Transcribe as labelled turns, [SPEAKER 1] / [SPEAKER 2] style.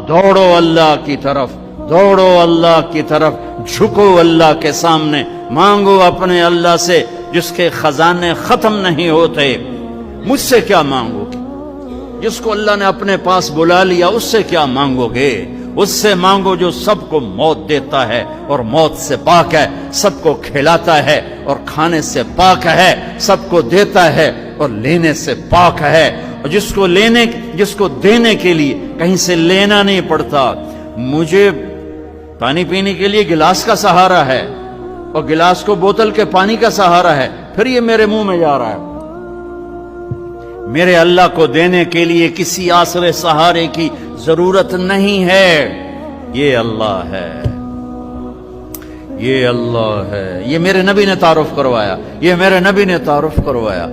[SPEAKER 1] दौड़ो अल्लाह की तरफ, दौड़ो अल्लाह की तरफ, झुको अल्लाह के सामने, मांगो अपने अल्लाह से जिसके खजाने खत्म नहीं होते। मुझसे क्या मांगोगे? जिसको अल्लाह ने अपने पास बुला लिया उससे क्या मांगोगे? उससे मांगो जो सबको मौत देता है और मौत से पाक है, सबको खिलाता है और खाने से पाक है, सबको देता है और लेने से पाक है, और जिसको देने के लिए कहीं से लेना नहीं पड़ता। मुझे पानी पीने के लिए गिलास का सहारा है और गिलास को बोतल के पानी का सहारा है, फिर ये मेरे मुंह में जा रहा है। मेरे अल्लाह को देने के लिए किसी आसरे सहारे की जरूरत नहीं है। ये अल्लाह है, ये अल्लाह है। ये मेरे नबी ने तारुफ करवाया, ये मेरे नबी ने तारुफ करवाया।